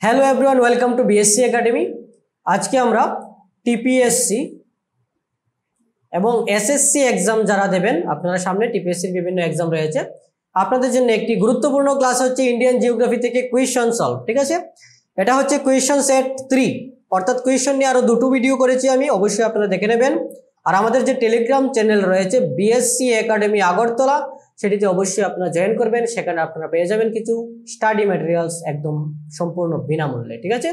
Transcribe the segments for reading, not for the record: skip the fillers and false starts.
Hello everyone, welcome to BSc academy. আজকে আমরা TPSC এবং এসএসসি এক্সাম যারা দেবেন, আপনারা সামনে টিপিএসসির বিভিন্ন এক্সাম রয়েছে, আপনাদের জন্য একটি গুরুত্বপূর্ণ ক্লাস হচ্ছে ইন্ডিয়ান জিওগ্রাফি থেকে কোয়েশ্চন সলভ। ঠিক আছে, এটা হচ্ছে কোয়েশ্চন সেট 3, অর্থাৎ কোয়েশ্চন নিয়ে আরো দুটো ভিডিও করেছি আমি, অবশ্যই আপনারা দেখে নেবেন। আর আমাদের যে টেলিগ্রাম চ্যানেল রয়েছে বিএসসি একাডেমি আগরতলা, সেটিতে অবশ্যই আপনারা জয়েন করবেন। সেখানে আপনারা পেয়ে যাবেন কিছু স্টাডি ম্যাটেরিয়ালস একদম সম্পূর্ণ বিনামূল্যে। ঠিক আছে,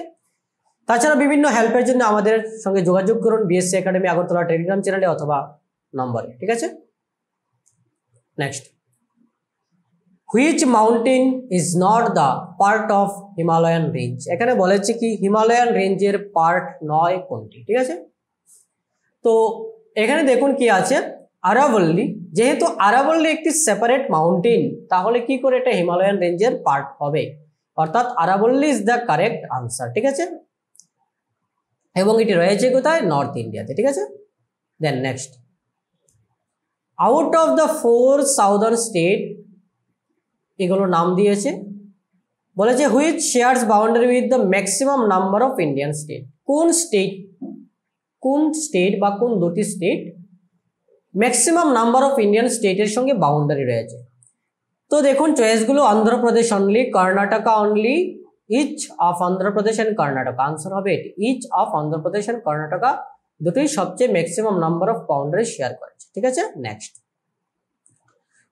তাছাড়া বিভিন্ন হেল্পের জন্য আমাদের সঙ্গে যোগাযোগ করুন বিএসসি একাডেমি আগরতলা টেলিগ্রাম চ্যানেলে অথবা নম্বরে। ঠিক আছে, next, which mountain is not the part of Himalayan range? এখানে বলেছে কি হিমালয়ান রেঞ্জের পার্ট নয় কোনটি? ঠিক আছে, তো এখানে দেখুন কি আছে, আরাবল্লী। যেহেতু আরাবল্লী একটি সেপারেট মাউন্টেন, তাহলে কি করে এটা হিমালয়ান রেঞ্জের পার্ট হবে? অর্থাৎ আরাবল্লী ইজ দ্য কারেক্ট আনসার। ঠিক আছে, এবং এটি রয়েছে কোথায়? নর্থ ইন্ডিয়াতে। ঠিক আছে, then next, out of the 4 southern state, এগুলো নাম দিয়েছে, বলেছে which shares boundary with the maximum number of Indian state. কোন স্টেট বা কোন দুটি state maximum number of Indian স্টেটের সঙ্গে বাউন্ডারি রয়েছে? তো দেখুন চয়েসগুলো, Andhra Pradesh only, Karnataka only, each of Andhra Pradesh and Karnataka. Answer হবে এটি, each of Andhra Pradesh and Karnataka দুটোই সবচেয়ে maximum number of boundary share করেছে। ঠিক আছে, next,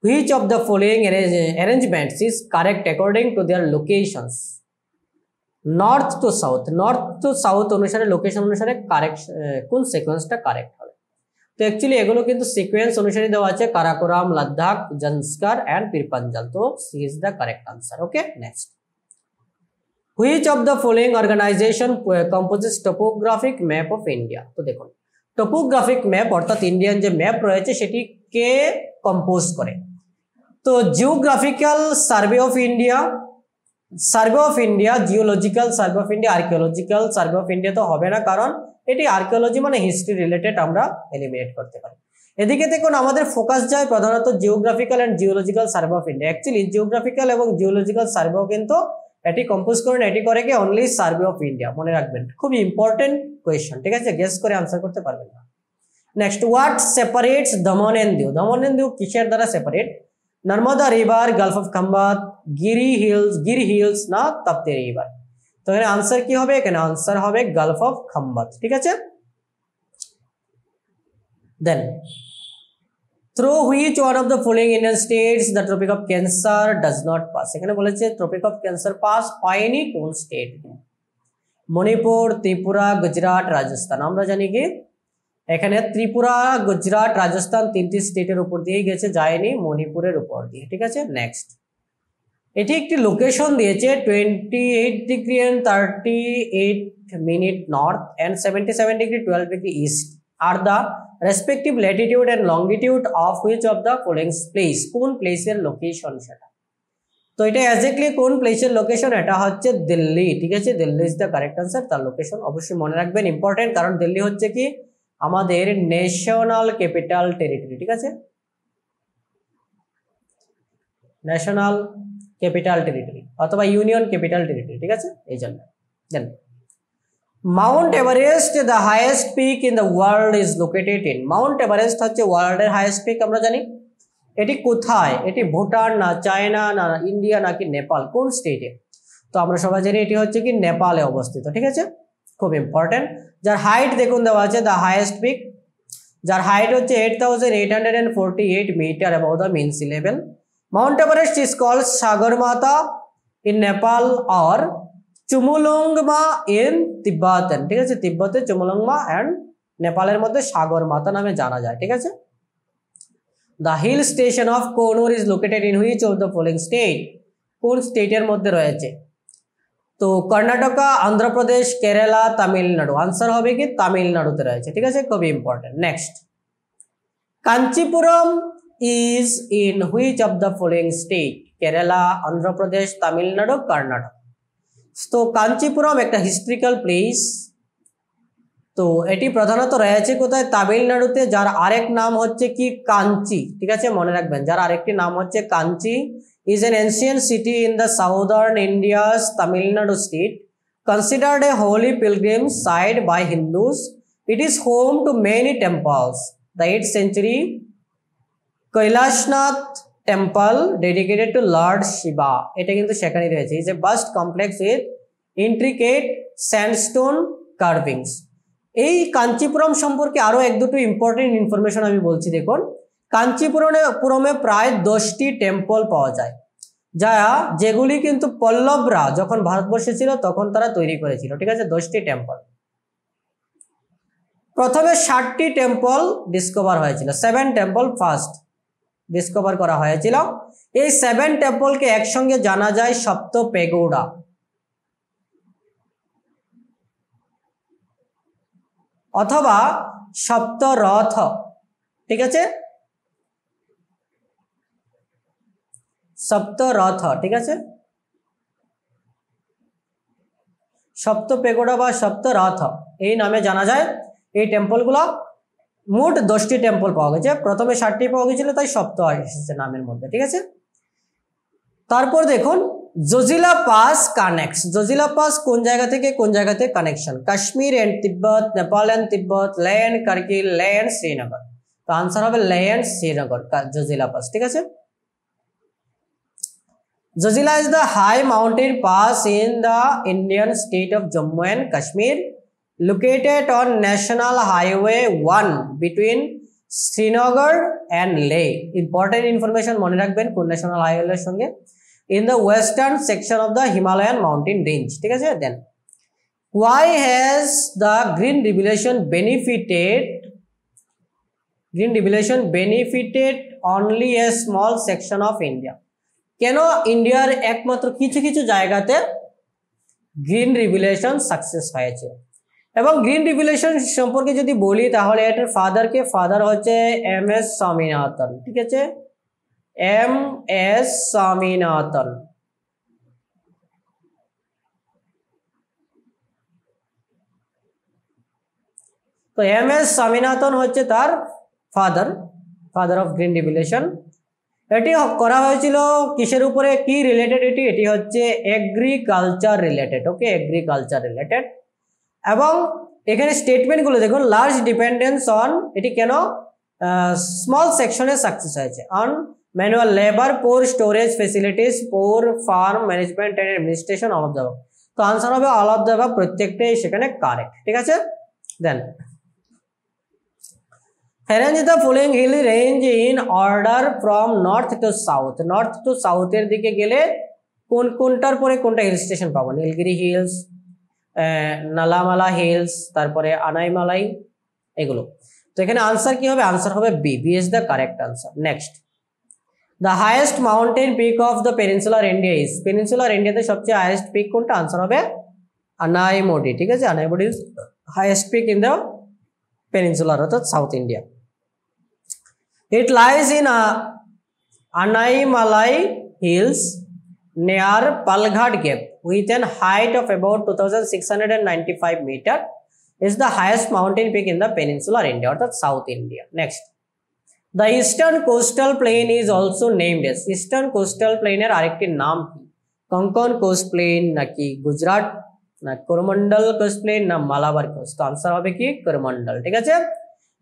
which of the following arrangements is correct according to their locations? North to south অনুসারে, লোকেশন অনুসারে কারেক্ট কোন সিকোয়েন্সটা কারেক্ট হবে? তো অ্যাকচুয়ালি এগুলো কিন্তু সিকোয়েন্স অনুসারে দেওয়া আছে, কারাকোরাম, লাদাখ, জান্সকার এন্ড পীরপাঞ্জাল। তো C is the correct answer. Okay, next, which of the following organization composes topographic map of India? তো দেখুন টোপোগ্রাফিক ম্যাপ অর্থাৎ ইন্ডিয়ান যে ম্যাপ রয়েছে সেটি কে কম্পোজ করে? তো geographical survey of India, geological survey of India, archaeological survey of India তো হবে না, কারণ এটি আর্কিওলজি মানে হিস্ট্রি রিলেটেড, আমরা এলিমিনেট করতে পারি। এদিকে দেখুন আমাদের ফোকাস যায় প্রধানত geographical and geological survey of India. Actually geographical এবং জিওলজিক্যাল সার্ভেও কিন্তু এটি কম্পোজ করেন, এটি করে কি অনলি সার্ভে অফ ইন্ডিয়া। মনে রাখবেন, খুবই ইম্পর্টেন্ট কোয়েশ্চেন। ঠিক আছে, গেস করে আনসার করতে পারবেন না। Next, what separates Daman and Diu? Daman and Diu কিসের দ্বারা separate? Narmada river, gulf of Khambhat, Giri hills না তাপ্তি রিভার? তো এখানে আনসার কি হবে? এখানে আনসার হবে গালফ অফ খাম্বাত। ঠিক আছে, then through which one of the following Indian states the tropic of cancer does not pass? এখানে বলেছে ট্রপিক অফ ক্যান্সার পাস হয়নি কোন স্টেট? মণিপুর, ত্রিপুরা, গুজরাট, রাজস্থান। আমরা জানি কি এখানে ত্রিপুরা, গুজরাট, রাজস্থান তিনটি স্টেটের উপর দিয়ে গেছে, যায়নি মণিপুরের উপর দিয়ে। ঠিক আছে, নেক্সট, এটি একটি লোকেশন দিয়েছে 28 degree and 38 minute north and 77 degree 12 degree east are the respective latitude and longitude of which of the following place? কোন প্লেসের লোকেশন সেটা? তো এটা এক্স্যাক্টলি কোন প্লেসের লোকেশন? এটা হচ্ছে দিল্লি। ঠিক আছে, Delhi is the correct answer. তার লোকেশন অবশ্যই মনে রাখবেন, ইম্পর্টেন্ট, কারণ দিল্লি হচ্ছে কি আমাদের ন্যাশনাল ক্যাপিটাল টেরিটরি। ঠিক আছে, ন্যাশনাল ক্যাপিটাল টেরিটরি অথবা ইউনিয়ন ক্যাপিটাল টেরিটরি। ঠিক আছে, এই জন্য। Then mount Everest the highest peak in the world is located in? Mount Everest হচ্ছে ওয়ার্ল্ডের হাইয়েস্ট পিক, আমরা জানি। এটি কোথায়? এটি ভুটান না চায়না না ইন্ডিয়া নাকি নেপাল? কোন স্টেটে? তো আমরা সবাই জানি এটি হচ্ছে কি নেপালে অবস্থিত। ঠিক আছে, খুব ইম্পর্টেন্ট। যার হাইট দেখুন দেওয়া আছে, দ্য হাইয়েস্ট পিক, যার হাইট হচ্ছে 8848 metre above the mean sea level. Mount Everest is called Sagarmatha in Nepal আর চুমুলুংমা ইন তিব্বতন। ঠিক আছে, তিব্বতে চুমুলুংমা এন্ড নেপালের মধ্যে সাগরমাতা নামে জানা যায়। ঠিক আছে, the hill station of Coonoor is located in which of the following state? কোন স্টেটের মধ্যে রয়েছে? তো কর্ণাটকা, অন্ধ্রপ্রদেশ, কেরালা, তামিলনাড়ু। আনসার হবে কি তামিলনাড়ুতে রয়েছে। ঠিক আছে, খুবই important. Next, Kanchipuram is in which of the following state? Kerala, Andhra Pradesh, Tamil Nadu, Karnataka. তো কাঞ্চিপুরম একটা হিস্ট্রিক্যাল প্লেস, তো এটি প্রধানত রয়েছে কোথায়? তামিলনাড়ুতে, যার আরেক নাম হচ্ছে কি কাঞ্চি। ঠিক আছে, মনে রাখবেন, যার আরেকটি নাম হচ্ছে Kanchi is an ancient city in the southern India's Tamil Nadu state considered a holy pilgrim site by Hindus. It is home to many temples. The 8th century Kailashnath temple dedicated to Lord Shiva. এটা কিন্তু সেখানে রয়েছে। Is a vast complex with intricate sandstone carvings. এই কাঞ্চিপুরম সম্পর্কে আরো এক দুটো important information আমি বলছি। দেখুন, কাঞ্চিপুরমে প্রায় 10টি টেম্পল পাওয়া যায়, যা যেগুলি কিন্তু পল্লবরা যখন ভারতবর্ষে ছিল তখন তারা তৈরি করেছিল। ঠিক আছে, 10টি টেম্পল। প্রথমে 60টি টেম্পল ডিসকভার হয়েছিল। 7 টেম্পল ফার্স্ট ডিসকভার করা হয়েছিল। এই 7 টেম্পলকে একসঙ্গে জানা যায় সপ্ত পেগোডা। অথবা সপ্ত রথ। ঠিক আছে, সপ্ত রথ। ঠিক আছে, সপ্ত পেগোডা বা সপ্ত রথ এই নামে জানা যায় এই টেম্পলগুলো। মোট 10টি টেম্পল পাওয়া গেছে। প্রথমে 60টি পাওয়া গেছিল, তাই সপ্ত এসেছে নামের মধ্যে। ঠিক আছে, তারপর দেখুন Zojila pass connects. Zojila pass কোন জায়গা থেকে কোন জায়গাতে connection? Kashmir and Tibet, Nepal and Tibet, Leh and Kargil, লে এন্ড শ্রীনগর। তো আনসার হবে লে এন্ড শ্রীনগর, জজিলা পাস। ঠিক আছে, Zojila is the high mountain pass in the Indian state of Jammu and Kashmir, located on National Highway 1 between Srinagar and Leh. Important information মনে রাখবেন কোন national highway এর সঙ্গে। In the western section of the Himalayan mountain range. ঠিক আছে, দেন why has the green revolution benefited only a small section of India? কেন ইন্ডিয়ার একমাত্র কিছু কিছু জায়গাতে গ্রিন রিভলিউশন সাকসেস হয়েছে? এবং গ্রিন রিভলিউশন সম্পর্কে যদি বলি তাহলে এটার ফাদার হচ্ছে এম.এস. স্বামীনাথন। ঠিক আছে, এম.এস. স্বামীনাথন। তো এম.এস. স্বামীনাথন হচ্ছে তার ফাদার অফ গ্রিন রিভলিউশন। এটি করা হয়েছিল কিসের উপরে, কি রিলেটেড? এটি হচ্ছে এগ্রিকালচার রিলেটেড। ওকে, এগ্রিকালচার রিলেটেড। এবং এখানে স্টেটমেন্টগুলো দেখুন, লার্জ ডিপেন্ডেন্স অন, এটি কেন স্মল সেকশনে সাকসেস হয়েছে? On manual labour, poor storage facilities, poor farm management and administration, all of the above. তো আনসার হবে অল অফ দ্য অ্যাবাভ, প্রত্যেকটাই সেখানে কারেক্ট। ঠিক আছে, then arrange the following hill range in order from north to south. North two সাউথের দিকে গেলে কোনটার পরে কোনটা হিল স্টেশন পাবো? নীলগিরি হিলস, নালামালা হিলস, তারপরে আনাইমালাই, এগুলো। তো এখানে আনসার কি হবে? আনসার হবে B is the correct answer. Next, the highest mountain peak of the peninsular India is. Peninsular ইন্ডিয়াতে সবচেয়ে হাইয়েস্ট পিক কোনটা? আনসার হবে আনাইমোডি। ঠিক আছে, Anaimudi is highest peak in the peninsular, অর্থাৎ south India. It lies in Anaimalai Hills near Palghat Gap with an height of about 2695 meter. Is the highest mountain peak in the peninsular India, or the South India. Next, the Eastern Coastal Plain is also named as. Eastern Coastal Plain এর আরেকটি নাম কি? Konkan Coast Plain নাকি গুজরাট, না Coromandel coast plane, না Malabar coast? তো answer হবে কি? করমন্ডল। ঠিক আছে,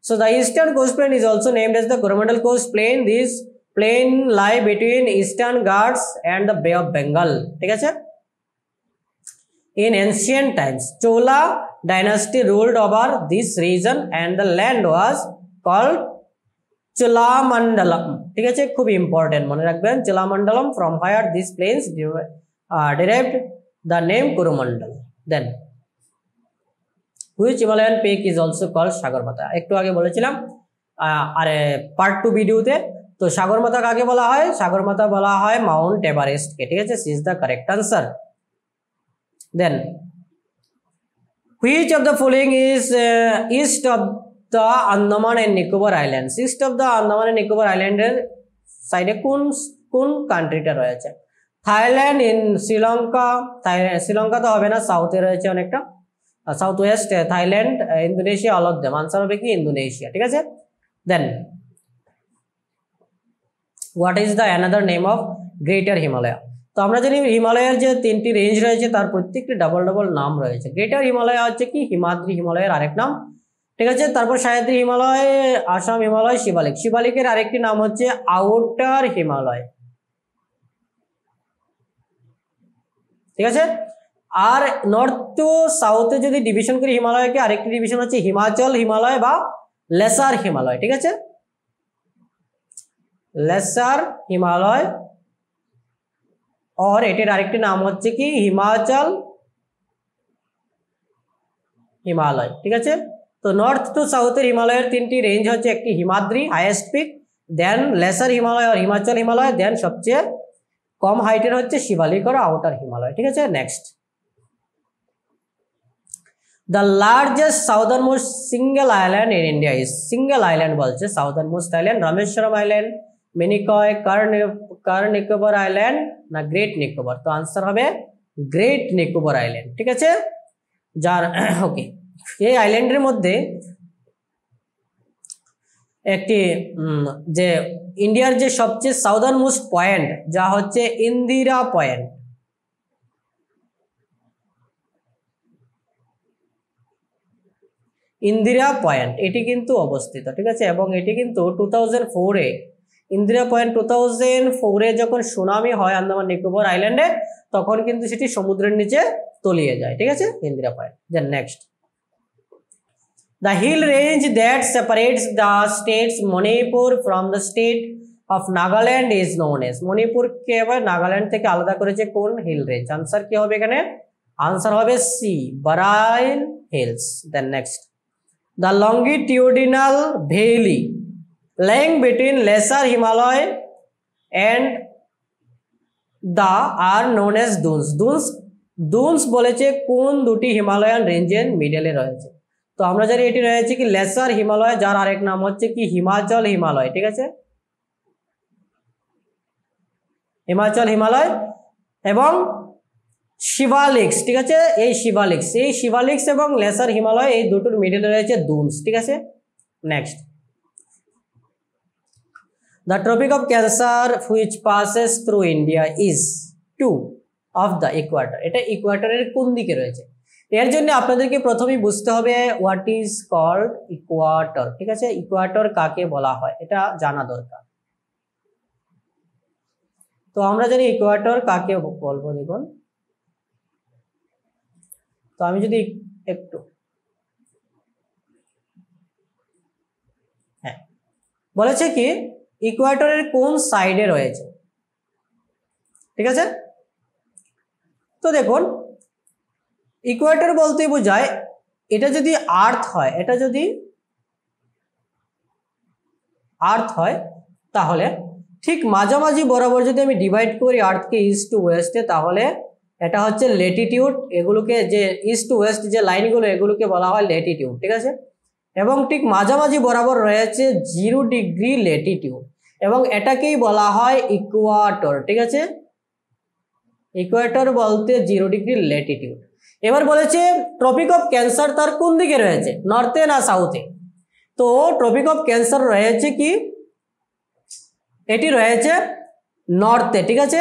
so the Eastern Coast Plain is also named as the Coromandel Coast Plain. This plain lie between Eastern Ghats and the Bay of Bengal. ঠিক আছে, in ancient times Chola dynasty ruled over this region and the land was called Cholamandalam. ঠিক আছে, খুব important মনে রাখবেন, Cholamandalam, from where these plains derived the name Coromandel. Then which Himalayan peak is also called Sagarmatha? একটু আগে বলেছিলাম আরে part 2 ভিডিওতে। তো সাগরমাথা কাকে বলা হয়? সাগরমাথা বলা হয় মাউন্ট এভারেস্ট কে। ঠিক আছে, C is the correct answer. Then which of the following is east of the Andaman and Nicobar Islands? East of the Andaman and Nicobar Islands সাইডে কোন কান্ট্রিটা রয়েছে? Thailand, in Sri Lanka. শ্রীলঙ্কা তো হবে না, সাউথে রয়েছে অনেকটা, south west, Thailand, Indonesia, all of them. Answer হবে কি? ইন্দোনেশিয়া। ঠিক আছে, then what is the another name of greater Himalaya? তো তো আমরা জানি হিমালয়ের যে 3টি রেঞ্জ রয়েছে তার প্রত্যেকটি ডাবল ডাবল নাম রয়েছে। গ্রেটার হিমালয় হচ্ছে কি হিমাদ্রি হিমালয়ের আরেক নাম, ঠিক আছে। তারপর সহ্যাদ্রি হিমালয়, আসাম হিমালয়, শিবালিক। শিবালিকের আরেকটি নাম হচ্ছে আউটার হিমালয়, ঠিক আছে। আর নর্থ টু সাউথে যদি ডিভিশন করি হিমালয়কে, আরেকটি ডিভিশন হচ্ছে হিমাচল হিমালয় বা লেসার হিমালয়, ঠিক আছে, লেসার হিমালয়। और এটির আরেকটি নাম হচ্ছে কি হিমাচল হিমালয়, ঠিক আছে। তো নর্থ টু সাউথের হিমালয়ের 3টি রেঞ্জ হচ্ছে, একটি হিমাদ্রি হাইয়েস্ট পিক, দেন লেসার হিমালয় আর হিমাচল হিমালয়, দেন সবচেয়ে কম হাইটের হচ্ছে শিবালিক আর আউটার হিমালয়, ঠিক আছে। Next, the largest southern most single island in India is, single island বলছে, southern most island Rameswaram island, Minicoy, Car Nicobar island না গ্রেট নিকোবর। তো আনসার হবে গ্রেট নিকোবর আইল্যান্ড, ঠিক আছে। যার ওকে, এই আইল্যান্ডের মধ্যে একটি যে ইন্ডিয়ার যে সবচেয়ে সাউদার্ন মোস্ট পয়েন্ট যা হচ্ছে ইন্দিরা পয়েন্ট, ইন্দিরা পয়েন্ট এটি কিন্তু অবস্থিত, ঠিক আছে। এবং এটি কিন্তু 2004-এ ইন্দিরা পয়েন্ট 2004-এ যখন সুনামি হয় আন্দামান নিকোবর আইল্যান্ডে, তখন কিন্তু সেটি সমুদ্রের নিচে তলিয়ে যায়, ঠিক আছে, Indira point. Then next, the hill range that separates the states Manipur from the state of Nagaland is known as, Manipur কে আবার নাগাল্যান্ড থেকে আলাদা করেছে কোন হিল রেঞ্জ? আনসার কি হবে এখানে? আনসার হবে C, Barail hills. Then next, the longitudinal valley lying between lesser Himalaya and the are known as dunes, dunes বলেছে কোন দুটি হিমালয়ান রেঞ্জের মিডলে রয়েছে? তো আমরা জানি এটি রয়েছে কি লেসার হিমালয়, যার আরেক নাম হচ্ছে কি হিমাচল হিমালয়, ঠিক আছে, হিমাচল হিমালয়। এবং শিবালিক্স, ঠিক আছে, এই শিবালিক্স এবং লেসার হিমালয় এই দুটোর মিডলে রয়েছে দুনস, ঠিক আছে। Next, the tropic of cancer which passes through India is to of the equator, এটা ইকুয়েটরের কোন দিকে রয়েছে? এর জন্য আপনাদেরকে প্রথমেই বুঝতে হবে হোয়াট ইজ কল্ড ইকুয়েটর, ঠিক আছে, ইকুয়েটর কাকে বলা হয় এটা জানা দরকার। তো আমরা জানি ইকুয়েটর কাকে বলবো, দেখুন। তো আমি যদি একটু হ্যাঁ, বলেছে কি ইকুয়েটরের কোন সাইডে রয়েছে, ঠিক আছে। তো দেখুন ইকুয়েটর বলতে বোঝায় এটা যদি আর্থ হয়, এটা যদি আর্থ হয় তাহলে ঠিক মাঝামাঝি বরাবর যদি আমি ডিভাইড করি আর্থকে ইস্ট টু ওয়েস্টে, তাহলে এটা হচ্ছে লেটিটিউড। এগুলোকে যে ইস্ট টু ওয়েস্ট যে লাইনগুলো এগুলোকে বলা হয় লেটিটিউড, ঠিক আছে। এবং ঠিক মাঝামাঝি বরাবর রয়েছে 0 ডিগ্রি লেটিটিউড, এবং এটাকেই বলা হয় ইকুয়েটর, ঠিক আছে। ইকুয়েটর বলতে 0 ডিগ্রি লেটিটিউড। এবার বলেছে ট্রপিক অফ ক্যান্সার তার কোন দিকে রয়েছে, নর্থে না সাউথে? তো ট্রপিক অফ ক্যান্সার রয়েছে কি, এটি রয়েছে নর্থে, ঠিক আছে।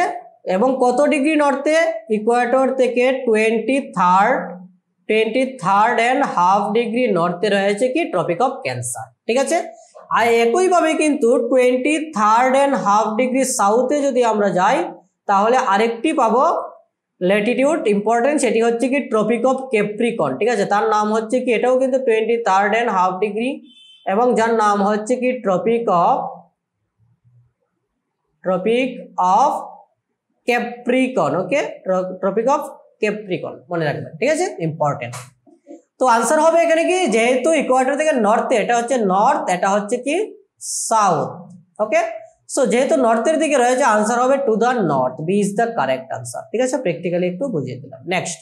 এবং কত ডিগ্রি নর্থে? ইকুয়েটর থেকে 23.5 ডিগ্রি নর্থে রয়েছে কি ট্রপিক অফ ক্যান্সার, ঠিক আছে। আর একইভাবে কিন্তু 23.5 ডিগ্রি সাউথে যদি আমরা যাই তাহলে আরেকটি পাবো ল্যাটিটিউড ইম্পর্টেন্ট, সেটি হচ্ছে কি ট্রপিক অফ ক্যাপ্রিকন, ঠিক আছে। তার নাম হচ্ছে কি, এটাও কিন্তু 23.5 ডিগ্রি, এবং যার নাম হচ্ছে কি tropic of capricorn, okay, tropic of capricorn মনে রাখবেন, ঠিক আছে, ইম্পর্টেন্ট। তো আনসার হবে এখানে কি, যেহেতু ইকুয়েটর থেকে নর্থে, এটা হচ্ছে নর্থ, এটা হচ্ছে কি সাউথ, ওকে। সো যেহেতু নর্থের দিকে রয়েছে আনসার হবে to the north, B is the correct answer, ঠিক আছে। প্র্যাকটিক্যালি একটু বুঝিয়ে দিলাম। Next,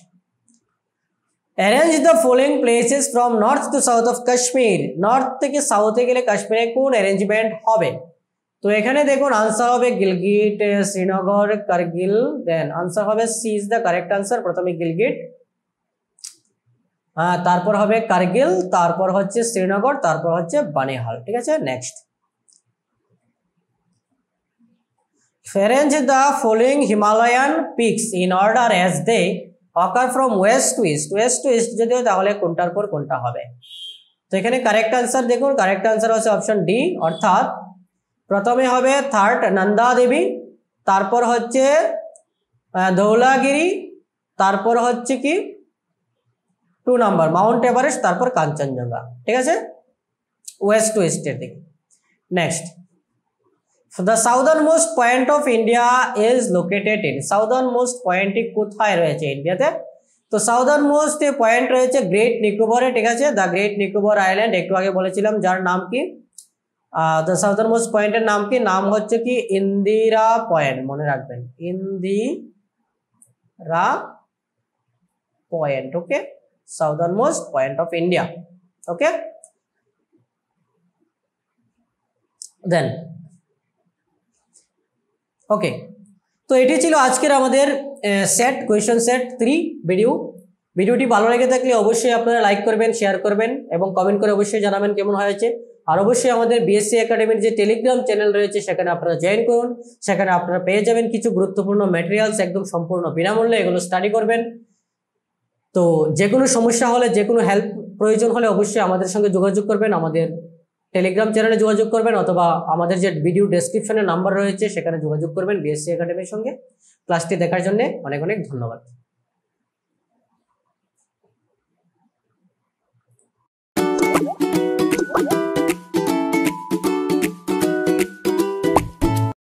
arrange the following places from north to south of Kashmir, north থেকে সাউথে গেলে কাশ্মীরে কোন অ্যারেঞ্জমেন্ট হবে? তো এখানে দেখুন আনসার হবে গিলগিট, শ্রীনগর, কারগিল। দেন আনসার হবে C is the correct answer, প্রথমে গিলগিট, তারপর হবে কারগিল, তারপর হচ্ছে শ্রীনগর, তারপর হচ্ছে বানিহাল, ঠিক আছে। Next, arrange the following Himalayan peaks in order as they occur from west to east. West to east যদি হয় তাহলে কোনটার পর কোনটা হবে? তো এখানে কারেক্ট आंसर দেখুন, কারেক্ট आंसर হচ্ছে অপশন ডি, অর্থাৎ প্রথমে হবে থার্ড নন্দা দেবী, তারপর হচ্ছে ধৌলাগিরি, তারপর হচ্ছে কি 2 নাম্বার মাউন্ট এভারেস্ট, তারপর কাঞ্চনজঙ্ঘা। ঠিক আছে, ওয়েস্ট টু ইস্টের দিকে। Next, the southernmost point of India is located in, southernmost পয়েন্টটি কোথায় রয়েছে ইন্ডিয়াতে? তো সাউদার্নমোস্ট পয়েন্ট রয়েছে গ্রেট নিকোবরে। ঠিক আছে, দ্য গ্রেট নিকোবর আইল্যান্ড, একটু আগে বলেছিলাম, যার নাম কি, দ্য সাউদার্নমোস্ট পয়েন্টের নাম কি, নাম হচ্ছে কি ইন্দিরা পয়েন্ট, মনে রাখবেন Indira point. Okay, southernmost point of India. Okay, then okay, তো এটি ছিল আজকের আমাদের সেট কোয়েশ্চেন সেট 3 ভিডিওটি ভালো লেগে থাকলে অবশ্যই আপনারা লাইক করবেন, শেয়ার করবেন এবং কমেন্ট করে অবশ্যই জানাবেন কেমন হয়েছে। আর অবশ্যই আমাদের বিএসসি একাডেমির যে টেলিগ্রাম চ্যানেল রয়েছে সেখানে আপনারা জয়েন করুন, সেখানে আপনারা পেয়ে যাবেন কিছু গুরুত্বপূর্ণ ম্যাটেরিয়ালস একদম সম্পূর্ণ বিনামূল্যে, এগুলো স্টাডি করবেন। তো যে কোনো সমস্যা হলে, যে কোনো হেল্প প্রয়োজন হলে অবশ্যই আমাদের সঙ্গে যোগাযোগ করবেন, আমাদের টেলিগ্রাম চ্যানেলে যোগাযোগ করবেন, অথবা আমাদের যে ভিডিও ডেসক্রিপশনে নাম্বার রয়েছে সেখানে যোগাযোগ করবেন বিএসসি একাডেমির সঙ্গে। ক্লাসটি দেখার জন্য অনেক অনেক ধন্যবাদ।